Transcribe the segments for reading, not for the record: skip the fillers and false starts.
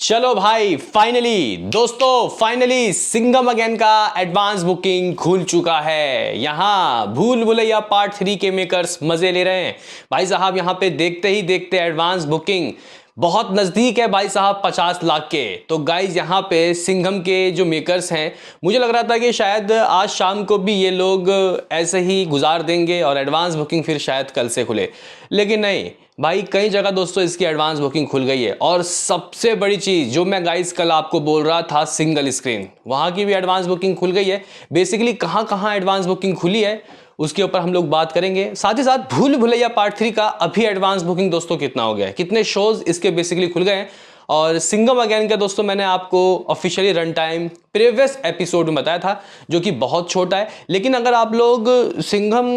चलो भाई finally Singham again का एडवांस बुकिंग खुल चुका है। यहाँ भूल भुलैया पार्ट 3 के मेकर्स मजे ले रहे हैं भाई साहब। यहाँ पे देखते ही देखते एडवांस बुकिंग बहुत नजदीक है भाई साहब 50 लाख के। तो गाइज यहाँ पे सिंघम के जो मेकर्स हैं, मुझे लग रहा था कि शायद आज शाम को भी ये लोग ऐसे ही गुजार देंगे और एडवांस बुकिंग फिर शायद कल से खुले, लेकिन नहीं भाई, कई जगह दोस्तों इसकी एडवांस बुकिंग खुल गई है। और सबसे बड़ी चीज जो मैं गाइस कल आपको बोल रहा था, सिंगल स्क्रीन, वहां की भी एडवांस बुकिंग खुल गई है। बेसिकली कहां कहां एडवांस बुकिंग खुली है उसके ऊपर हम लोग बात करेंगे। साथ ही साथ भूल भुलैया पार्ट 3 का अभी एडवांस बुकिंग दोस्तों कितना हो गया है, कितने शोज इसके बेसिकली खुल गए हैं। और सिंघम अगेन का दोस्तों मैंने आपको officially run time previous episode में बताया था, जो कि बहुत छोटा है। लेकिन अगर आप लोग सिंघम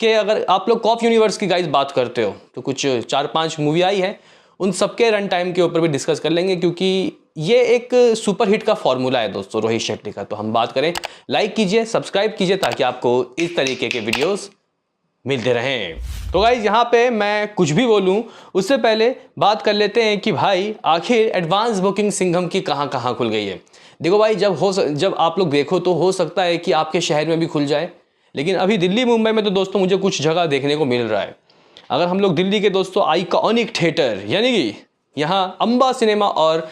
के, अगर आप लोग कॉप यूनिवर्स की गाइस बात करते हो, तो कुछ 4-5 मूवी आई है, उन सबके रन टाइम के ऊपर भी डिस्कस कर लेंगे, क्योंकि ये एक सुपर हिट का फॉर्मूला है दोस्तों रोहित शेट्टी का। तो हम बात करें, लाइक कीजिए, सब्सक्राइब कीजिए, ताकि आपको इस तरीके के वीडियोस मिलते रहें। तो गाइज यहाँ पे मैं कुछ भी बोलूं उससे पहले बात कर लेते हैं कि भाई आखिर एडवांस बुकिंग सिंघम की कहां कहां खुल गई है। देखो भाई, जब आप लोग देखो तो हो सकता है कि आपके शहर में भी खुल जाए, लेकिन अभी दिल्ली मुंबई में तो दोस्तों मुझे कुछ जगह देखने को मिल रहा है। अगर हम लोग दिल्ली के दोस्तों आइकॉनिक थिएटर यानी कि यहाँ अंबा सिनेमा और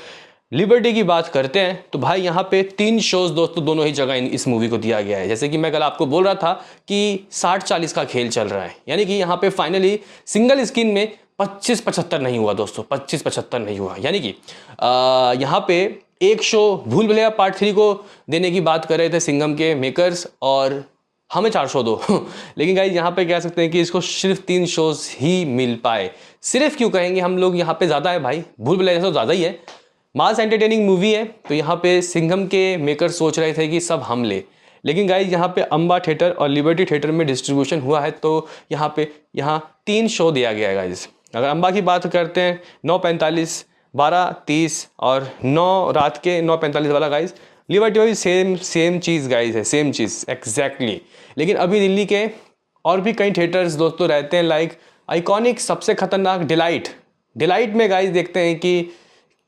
लिबर्टी की बात करते हैं, तो भाई यहाँ पे 3 शोज दोस्तों दोनों ही जगह इस मूवी को दिया गया है। जैसे कि मैं कल आपको बोल रहा था कि 60-40 का खेल चल रहा है, यानी कि यहाँ पे फाइनली सिंगल स्क्रीन में 25-75 नहीं हुआ दोस्तों, 25-75 नहीं हुआ। यानी कि यहाँ पे एक शो भूल भुलैया पार्ट 3 को देने की बात कर रहे थे सिंघम के मेकर्स, और हमें 4 शो दो लेकिन गाइज यहाँ पे कह सकते हैं कि इसको सिर्फ 3 शोज ही मिल पाए। सिर्फ क्यों कहेंगे हम लोग, यहाँ पे ज़्यादा है भाई, भूल भुलैया तो ज़्यादा ही है, मास एंटरटेनिंग मूवी है। तो यहाँ पे सिंघम के मेकर सोच रहे थे कि सब हम ले, लेकिन गाइज यहाँ पे अंबा थिएटर और लिबर्टी थिएटर में डिस्ट्रीब्यूशन हुआ है, तो यहाँ 3 शो दिया गया है गाइज। अगर अंबा की बात करते हैं 9:45, 12:30 और 9 रात के 9:45 वाला गाइज। लिबर्टी में भी सेम चीज़ गाइज है, सेम चीज़ एग्जैक्टली। लेकिन अभी दिल्ली के और भी कई थिएटर्स दोस्तों रहते हैं, लाइक आइकॉनिक, सबसे खतरनाक डिलाइट में गाइज देखते हैं कि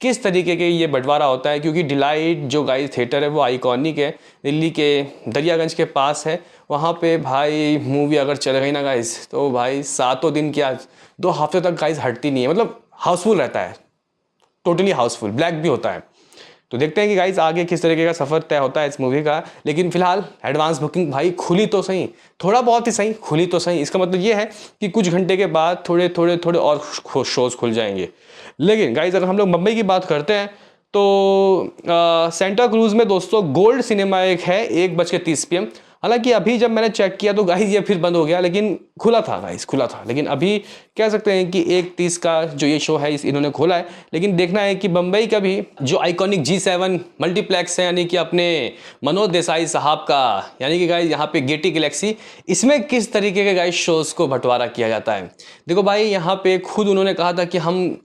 किस तरीके के ये बंटवारा होता है, क्योंकि डिलाइट जो गाइस थिएटर है वो आइकॉनिक है, दिल्ली के दरियागंज के पास है। वहाँ पे भाई मूवी अगर चल गई ना गाइस, तो भाई 7 दिन क्या 2 हफ्ते तक गाइस हटती नहीं है, मतलब हाउसफुल रहता है, टोटली हाउसफुल, ब्लैक भी होता है। तो देखते हैं कि गाइस आगे किस तरीके का सफर तय होता है इस मूवी का। लेकिन फिलहाल एडवांस बुकिंग भाई खुली तो सही, थोड़ा बहुत ही सही खुली तो सही। इसका मतलब ये है कि कुछ घंटे के बाद थोड़े और शोज खुल जाएंगे। लेकिन गाइस अगर हम लोग मुंबई की बात करते हैं, तो सेंटा क्रूज में दोस्तों गोल्ड सिनेमा एक है 1:30 PM। हालांकि अभी जब मैंने चेक किया तो गाइस ये फिर बंद हो गया, लेकिन खुला था गाइस, खुला था। लेकिन अभी कह सकते हैं कि 1:30 का जो ये शो है इन्होंने खोला है। लेकिन देखना है कि मुंबई का भी जो आइकॉनिक G7 मल्टीप्लेक्स है, यानी कि अपने मनोज देसाई साहब का, यानी कि गाइस यहाँ पे गेटी गैलेक्सी, इसमें किस तरीके के गाइस शोज को बंटवारा किया जाता है। देखो भाई, यहाँ पे खुद उन्होंने कहा था कि हम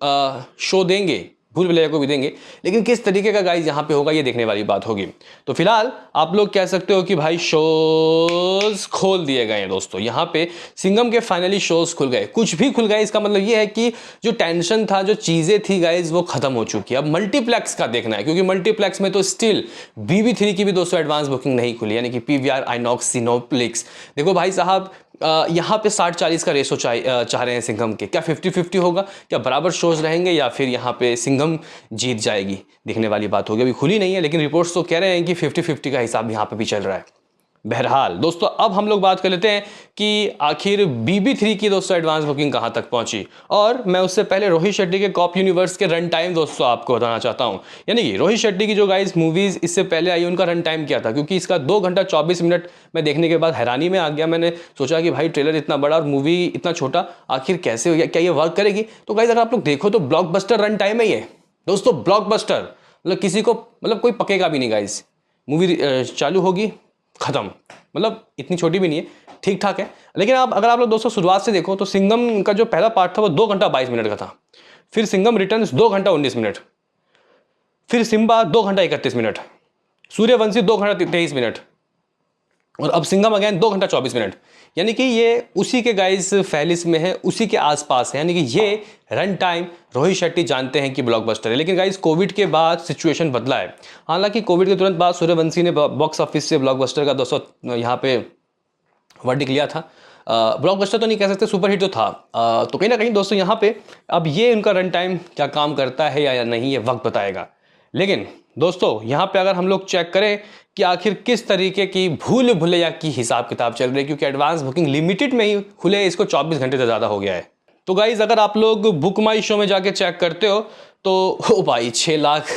शो देंगे, भूल भुलैया को भी देंगे, लेकिन किस तरीके का गाइस यहाँ पे होगा ये देखने वाली बात होगी। तो फिलहाल आप लोग कह सकते हो कि भाई शोज खोल दिए गए हैं दोस्तों। यहाँ पे सिंघम के फाइनली शोज खुल गए, कुछ भी खुल गए। इसका मतलब ये है कि जो टेंशन था, जो चीजें थी गाइस, वो खत्म हो चुकी है। अब मल्टीप्लेक्स का देखना है, क्योंकि मल्टीप्लेक्स में तो स्टिल BB3 की भी दोस्तों एडवांस बुकिंग नहीं खुली, यानी कि PVR आइनॉक्स सिनेप्लेक्स। देखो भाई साहब, यहाँ पे 60-40 का रेशो चाह रहे हैं सिंघम के। क्या 50-50 होगा, क्या बराबर शोज रहेंगे, या फिर यहाँ पे सिंघम जीत जाएगी, देखने वाली बात होगी। अभी खुली नहीं है, लेकिन रिपोर्ट्स तो कह रहे हैं कि 50-50 का हिसाब यहाँ पे भी चल रहा है। बहरहाल दोस्तों, अब हम लोग बात कर लेते हैं कि आखिर BB3 की दोस्तों एडवांस बुकिंग कहां तक पहुंची। और मैं उससे पहले रोहित शेट्टी के कॉप यूनिवर्स के रन टाइम दोस्तों आपको बताना चाहता हूं। यानी कि रोहित शेट्टी की जो गाइस मूवीज इससे पहले आई, उनका रन टाइम क्या था, क्योंकि इसका 2 घंटा 24 मिनट में देखने के बाद हैरानी में आ गया। मैंने सोचा कि भाई ट्रेलर इतना बड़ा और मूवी इतना छोटा, आखिर कैसे हो गया, क्या ये वर्क करेगी। तो गाइस अगर आप लोग देखो तो ब्लॉकबस्टर रन टाइम है ये दोस्तों, ब्लॉकबस्टर, मतलब किसी को, मतलब कोई पकेगा भी नहीं गाइस। मूवी चालू होगी, खत्म, मतलब इतनी छोटी भी नहीं है, ठीक ठाक है। लेकिन अगर आप लोग दोस्तों शुरुआत से देखो तो सिंघम का जो पहला पार्ट था वो 2 घंटा 22 मिनट का था। फिर सिंघम रिटर्न्स 2 घंटा 19 मिनट, फिर सिम्बा 2 घंटा 31 मिनट, सूर्यवंशी 2 घंटा 23 मिनट, और अब सिंघम अगेन 2 घंटा 24 मिनट, यानी कि ये उसी के गाइस फहलिस्त में है, उसी के आसपास है, यानी कि ये रन टाइम रोहित शेट्टी जानते हैं कि ब्लॉकबस्टर है। लेकिन गाइस कोविड के बाद सिचुएशन बदला है। हालांकि कोविड के तुरंत बाद सूर्यवंशी ने बॉक्स ऑफिस से ब्लॉकबस्टर का 200 यहाँ पे वर्डिक्ट लिया था। ब्लॉकबस्टर तो नहीं कह सकते, सुपर हिट तो था। तो कहीं ना कहीं दोस्तों यहाँ पे अब ये उनका रन टाइम क्या काम करता है या नहीं, ये वक्त बताएगा। लेकिन दोस्तों यहाँ पे अगर हम लोग चेक करें कि आखिर किस तरीके की भूल भुलैया की हिसाब किताब चल रही है, क्योंकि एडवांस बुकिंग लिमिटेड में ही खुले इसको 24 घंटे से ज़्यादा हो गया है। तो गाइज अगर आप लोग बुक माई शो में जाके चेक करते हो तो ओ भाई 6 लाख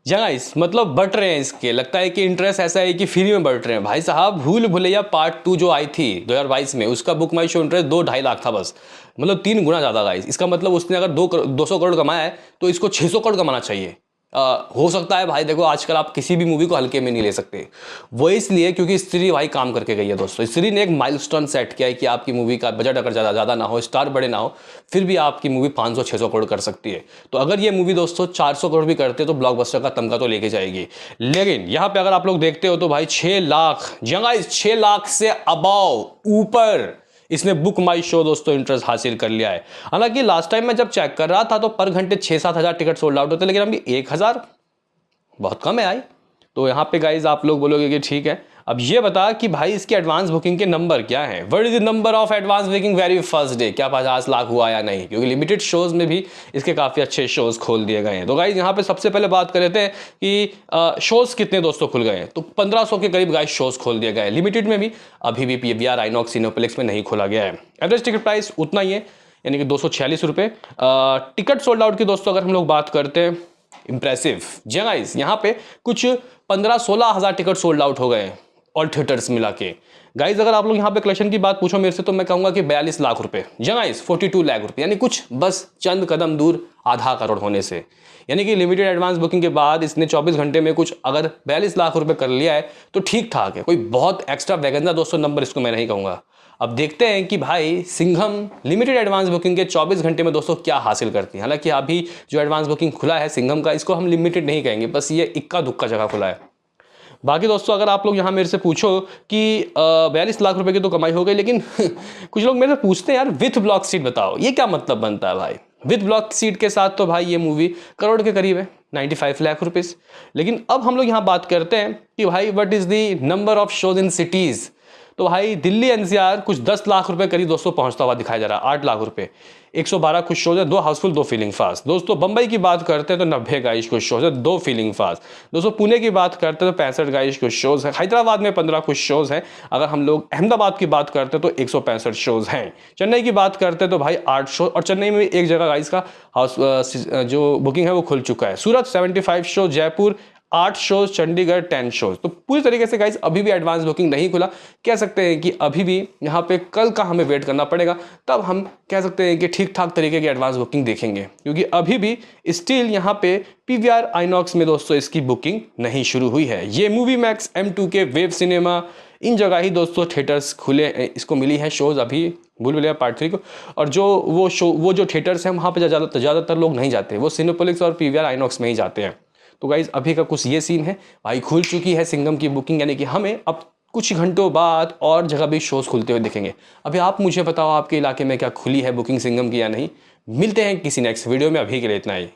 गाइस मतलब बढ़ रहे हैं इसके। लगता है कि इंटरेस्ट ऐसा है कि फ्री में बढ़ रहे हैं। भाई साहब भूल भुलैया पार्ट 2 जो आई थी 2022 में, उसका बुक माई शो इंटरेस्ट 2-2.5 लाख था बस, मतलब 3 गुना ज़्यादा गाइस। इसका मतलब उसने अगर 200 करोड़ कमाया है तो इसको 600 करोड़ कमाना चाहिए। हो सकता है भाई, देखो आजकल आप किसी भी मूवी को हल्के में नहीं ले सकते। वो इसलिए क्योंकि स्त्री भाई काम करके गई है दोस्तों। स्त्री ने एक माइलस्टोन सेट किया है कि आपकी मूवी का बजट अगर ज़्यादा ना हो, स्टार बड़े ना हो, फिर भी आपकी मूवी 500-600 करोड़ कर सकती है। तो अगर ये मूवी दोस्तों 400 करोड़ भी करते तो ब्लॉकबस्टर का तमगा तो लेके जाएगी। लेकिन यहाँ पे अगर आप लोग देखते हो तो भाई 6 लाख जगह 6 लाख से अबाव ऊपर इसने बुक माई शो दोस्तों इंटरेस्ट हासिल कर लिया है। हालांकि लास्ट टाइम मैं जब चेक कर रहा था तो पर घंटे 6-7 हज़ार टिकट सोल्ड आउट होते, लेकिन अभी 1,000 बहुत कम है आई। तो यहाँ पे गाइज आप लोग बोलोगे कि ठीक है, अब ये बता कि भाई इसकी एडवांस बुकिंग के नंबर क्या है। What is the number of advance booking very first day, क्या 50 लाख हुआ या नहीं, क्योंकि लिमिटेड शोज में भी इसके काफ़ी अच्छे शोज खोल दिए गए हैं। तो गाइज यहाँ पे सबसे पहले बात कर लेते हैं कि शोज कितने दोस्तों खुल गए हैं। तो 1500 के करीब गाइज शोज खोल दिए गए। लिमिटेड में भी अभी भी PVR आइनॉक्स सिनेप्लेक्स में नहीं खोला गया है। एवरेज टिकट प्राइस उतना ही है, यानी कि 246 रुपये। टिकट सोल्ड आउट की दोस्तों अगर हम लोग बात करते हैं, इंप्रेसिव जी गाइस, यहाँ पे कुछ 15-16 हज़ार टिकट सोल्ड आउट हो गए ऑल थिएटर्स मिला के। गाइज अगर आप लोग यहाँ पे कलेक्शन की बात पूछो मेरे से तो मैं कहूँगा कि 42 लाख रुपए जी गाइस, 42 लाख रुपए, यानी कुछ बस चंद कदम दूर आधा करोड़ होने से। यानी कि लिमिटेड एडवांस बुकिंग के बाद इसने 24 घंटे में कुछ अगर 42 लाख रुपए कर लिया है तो ठीक ठाक है। कोई बहुत एक्स्ट्रा वैगनदा दोस्तों नंबर इसको मैं नहीं कहूँगा। अब देखते हैं कि भाई सिंघम लिमिटेड एडवांस बुकिंग के 24 घंटे में दोस्तों क्या हासिल करती है। हालांकि अभी जो एडवांस बुकिंग खुला है सिंघम का, इसको हम लिमिटेड नहीं कहेंगे, बस ये इक्का दुक्का जगह खुला है। बाकी दोस्तों अगर आप लोग यहाँ मेरे से पूछो कि 42 लाख रुपए की तो कमाई हो गई, लेकिन कुछ लोग मेरे से पूछते हैं यार विथ ब्लॉक सीट बताओ, ये क्या मतलब बनता है भाई। विथ ब्लॉक सीट के साथ तो भाई ये मूवी करोड़ के करीब है, 95 लाख रुपीज़। लेकिन अब हम लोग यहाँ बात करते हैं कि भाई what is the number of shows in cities. तो भाई दिल्ली NCR कुछ 10 लाख रुपए करीब दोस्तों पहुंचता हुआ दिखाया जा रहा है, 8 लाख रुपए। 112 कुछ शोज है, 2 हाउसफुल 2 फीलिंग फास्ट। दोस्तों बंबई की बात करते हैं तो 90 गाइश कुछ शोज है, 2 फीलिंग फास्ट। दोस्तों पुणे की बात करते हैं तो 65 गाइश कुछ शोज है। हैदराबाद में 15 कुछ शोज हैं। अगर हम लोग अहमदाबाद की बात करते हैं तो 165 शोज हैं। चेन्नई की बात करते हैं तो भाई 8 शो, और चेन्नई में एक जगह गाइस का हाउस जो बुकिंग है वो खुल चुका है। सूरत 75 show, Jaipur 8 shows, Chandigarh 10 shows. तो पूरी तरीके से गाइस अभी भी एडवांस बुकिंग नहीं खुला। कह सकते हैं कि अभी भी यहाँ पे कल का हमें वेट करना पड़ेगा, तब हम कह सकते हैं कि ठीक ठाक तरीके की एडवांस बुकिंग देखेंगे, क्योंकि अभी भी स्टिल यहाँ पे PVR आइनॉक्स में दोस्तों इसकी बुकिंग नहीं शुरू हुई है। ये movie Max, M2K, web cinema, इन जगह ही दोस्तों थिएटर्स खुले, इसको मिली है शोज अभी भूल भुलैया पार्ट 3 को। और जो वो जो थिएटर्स हैं वहाँ पे ज़्यादातर लोग नहीं जाते, वो सिनेपोलिक्स और PVR आइनॉक्स में ही जाते हैं। तो गाइज अभी का कुछ ये सीन है भाई, खुल चुकी है सिंघम की बुकिंग, यानी कि हमें अब कुछ घंटों बाद और जगह भी शोज खुलते हुए दिखेंगे। अभी आप मुझे बताओ आपके इलाके में क्या खुली है बुकिंग सिंघम की या नहीं। मिलते हैं किसी नेक्स्ट वीडियो में, अभी के लिए इतना ही।